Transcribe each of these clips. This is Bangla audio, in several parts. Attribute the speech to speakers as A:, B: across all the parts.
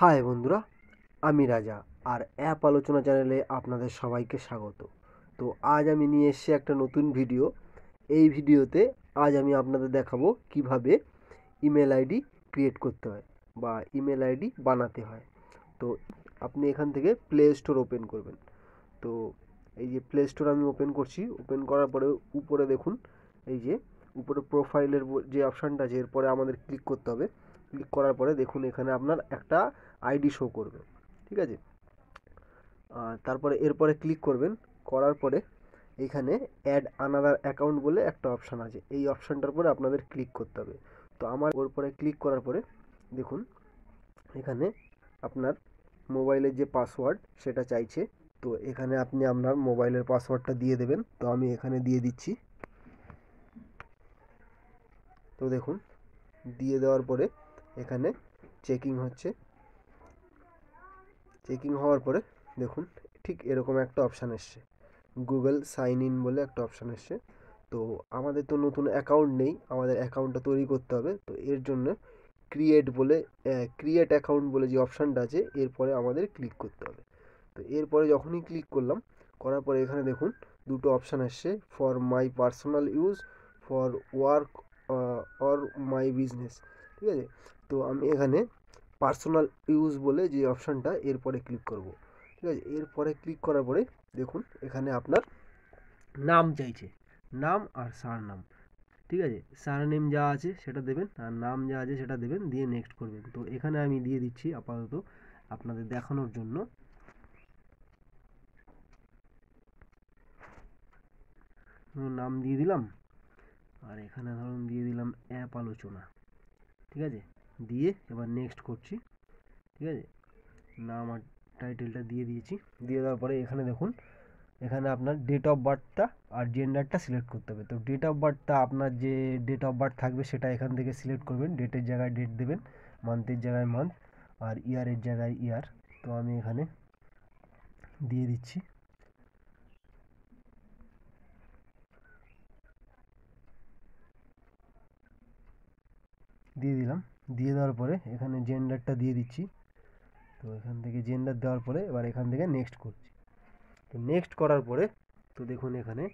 A: হাই বন্ধুরা, আমি রাজা আর অ্যাপ আলোচনা চ্যানেলে আপনাদের সবাইকে স্বাগত। তো আজ আমি নিয়ে এসেছি একটা নতুন ভিডিও। এই ভিডিওতে আজ আমি আপনাদের দেখাবো কিভাবে ইমেল আইডি ক্রিয়েট করতে হয় বা ইমেল আইডি বানাতে হয়। তো আপনি এখান থেকে প্লে স্টোর ওপেন করবেন। তো এই যে প্লে স্টোর আমি ওপেন করছি, ওপেন করার পরে উপরে দেখুন, এই যে উপরে প্রোফাইলের যে অপশানটা আছে এরপরে আমাদের ক্লিক করতে হবে। ক্লিক করার পরে দেখুন এখানে আপনার একটা আইডি শো করবে, ঠিক আছে। তারপরে এরপরে ক্লিক করবেন, করার পরে এখানে অ্যাড আনাদার অ্যাকাউন্ট বলে একটা অপশান আছে, এই অপশানটার পরে আপনাদের ক্লিক করতে হবে। তো আমার ওর পরে ক্লিক করার পরে দেখুন এখানে আপনার মোবাইলের যে পাসওয়ার্ড সেটা চাইছে। তো এখানে আপনি আপনার মোবাইলের পাসওয়ার্ডটা দিয়ে দেবেন। তো আমি এখানে দিয়ে দিচ্ছি। তো দেখুন দিয়ে দেওয়ার পরে এখানে চেকিং হচ্ছে। চেকিং হওয়ার পরে দেখুন ঠিক এরকম একটা অপশান এসছে, গুগল সাইন ইন বলে একটা অপশান এসছে। তো আমাদের তো নতুন অ্যাকাউন্ট নেই, আমাদের অ্যাকাউন্টটা তৈরি করতে হবে। তো এর জন্য ক্রিয়েট অ্যাকাউন্ট বলে যে অপশানটা আছে এরপরে আমাদের ক্লিক করতে হবে। তো এরপরে যখনই ক্লিক করলাম, করার পরে এখানে দেখুন দুটো অপশান এসছে, for my personal use, for work or my business, ঠিক আছে। তো আমি এখানে পার্সোনাল ইউজ বলে যে অপশানটা এরপরে ক্লিক করব, ঠিক আছে। এরপরে ক্লিক করার পরে দেখুন এখানে আপনার নাম চাইছে, নাম আর সারনাম, ঠিক আছে। সারনেম যা আছে সেটা দেবেন আর নাম যা আছে সেটা দেবেন, দিয়ে নেক্সট করবেন। তো এখানে আমি দিয়ে দিচ্ছি আপাতত আপনাদের দেখানোর জন্য। নাম দিয়ে দিলাম আর এখানে ধরুন দিয়ে দিলাম অ্যাপ আলোচনা, ঠিক আছে। দিয়ে এবার নেক্সট করছি, ঠিক আছে। নাম আর টাইটেলটা দিয়ে দিয়েছি। দিয়ে দেওয়ার পরে এখানে দেখুন এখানে আপনার ডেট অফ বার্থটা আর জেন্ডারটা সিলেক্ট করতে হবে। তো ডেট অফ বার্থটা আপনার যে ডেট অফ বার্থ থাকবে সেটা এখান থেকে সিলেক্ট করবেন, ডেটের জায়গায় ডেট দেবেন, মান্থের জায়গায় মান্থ আর ইয়ারের জায়গায় ইয়ার। তো আমি এখানে দিয়ে দিচ্ছি। দিয়ে দিলাম। দিয়ে দেওয়ার পরে এখানে জেন্ডারটা দিয়ে দিচ্ছি। তো এখান থেকে জেন্ডার দেওয়ার পরে এবার এখান থেকে নেক্সট করছি। তো নেক্সট করার পরে তো দেখুন এখানে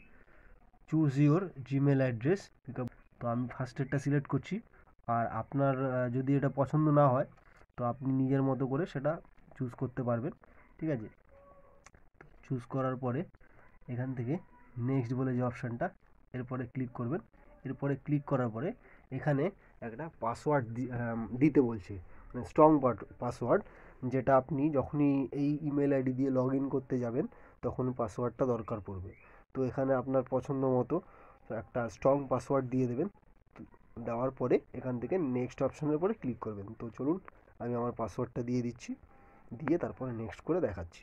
A: choose your Gmail address pickup. তো আমি ফার্স্টেরটা সিলেক্ট করছি। আর আপনার যদি এটা পছন্দ না হয় তো আপনি নিজের মতো করে সেটা চুজ করতে পারবেন, ঠিক আছে। চুজ করার পরে এখান থেকে নেক্সট বলে যে অপশানটা এরপরে ক্লিক করবেন। এরপরে ক্লিক করার পরে এখানে একটা পাসওয়ার্ড দিতে বলছে, মানে স্ট্রং পাসওয়ার্ড, যেটা আপনি যখনই এই ইমেল আইডি দিয়ে লগ ইন করতে যাবেন তখন পাসওয়ার্ডটা দরকার পড়বে। তো এখানে আপনার পছন্দ মতো একটা স্ট্রং পাসওয়ার্ড দিয়ে দেবেন। দেওয়ার পরে এখান থেকে নেক্সট অপশানের উপরে ক্লিক করবেন। তো চলুন আমি আমার পাসওয়ার্ডটা দিয়ে দিচ্ছি, দিয়ে তারপরে নেক্সট করে দেখাচ্ছি।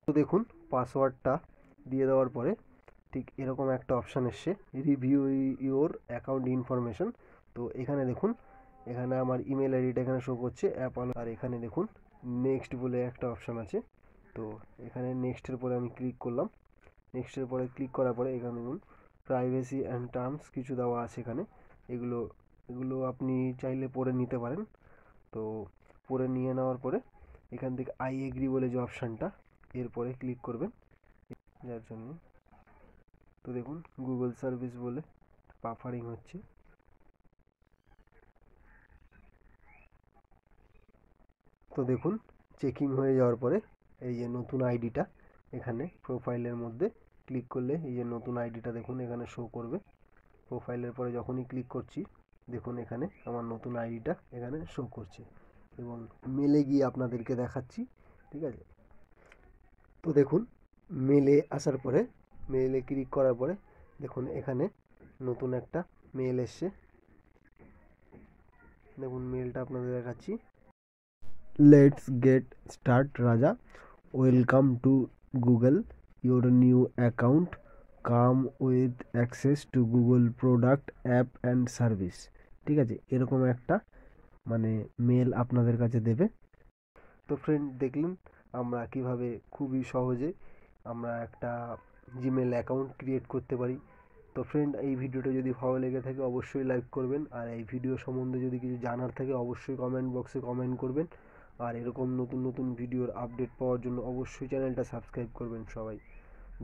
A: তো দেখুন পাসওয়ার্ডটা দিয়ে দেওয়ার পরে ঠিক এরকম একটা অপশান এসছে, রিভিউ ইওর অ্যাকাউন্ট ইনফরমেশন। তো এখানে দেখুন এখানে আমার ইমেল আইডিটা এখানে শো করছে অ্যাপল, আর এখানে দেখুন নেক্সট বলে একটা অপশান আছে। তো এখানে নেক্সটের পরে আমি ক্লিক করলাম। নেক্সটের পরে ক্লিক করার পরে এখানে দেখুন প্রাইভেসি অ্যান্ড টার্মস কিছু দেওয়া আছে এখানে, এগুলো এগুলো আপনি চাইলে পড়ে নিতে পারেন। তো পড়ে নিয়ে নেওয়ার পরে এখান থেকে আই এগ্রি বলে যে অপশানটা এরপরে ক্লিক করবেন, যার জন্য তো দেখুন গুগল সার্ভিস বলে বাফারিং হচ্ছে। তো দেখুন চেকিং হয়ে যাওয়ার পরে এই যে নতুন আইডিটা এখানে প্রোফাইলের মধ্যে ক্লিক করলে এই যে নতুন আইডিটা দেখুন এখানে শো করবে। প্রোফাইলের পরে যখনই ক্লিক করছি দেখুন এখানে আমার নতুন আইডিটা এখানে শো করছে এবং মেলে গিয়ে আপনাদেরকে দেখাচ্ছি, ঠিক আছে। তো দেখুন মেলে আসার পরে মেলে ক্লিক করার পরে দেখুন এখানে নতুন একটা মেল এসছে। দেখুন মেলটা আপনাদের দেখাচ্ছি। Let's get start Raja, welcome to Google, your new account come with access to Google product app and service, ঠিক আছে। এরকম একটা মানে মেল আপনাদের কাছে দেবে। তো ফ্রেন্ড দেখলেন আমরা কিভাবে খুবই সহজে আমরা একটা জিমেল অ্যাকাউন্ট ক্রিয়েট করতে পারি। তো ফ্রেন্ড, এই ভিডিওটা যদি ভালো লেগে থাকে অবশ্যই লাইক করবেন, আর এই ভিডিও সম্বন্ধে যদি কিছু জানার থাকে অবশ্যই কমেন্ট বক্সে কমেন্ট করবেন। আর এরকম নতুন নতুন ভিডিওর আপডেট পাওয়ার জন্য অবশ্যই চ্যানেলটা সাবস্ক্রাইব করবেন সবাই।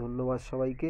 A: ধন্যবাদ সবাইকে।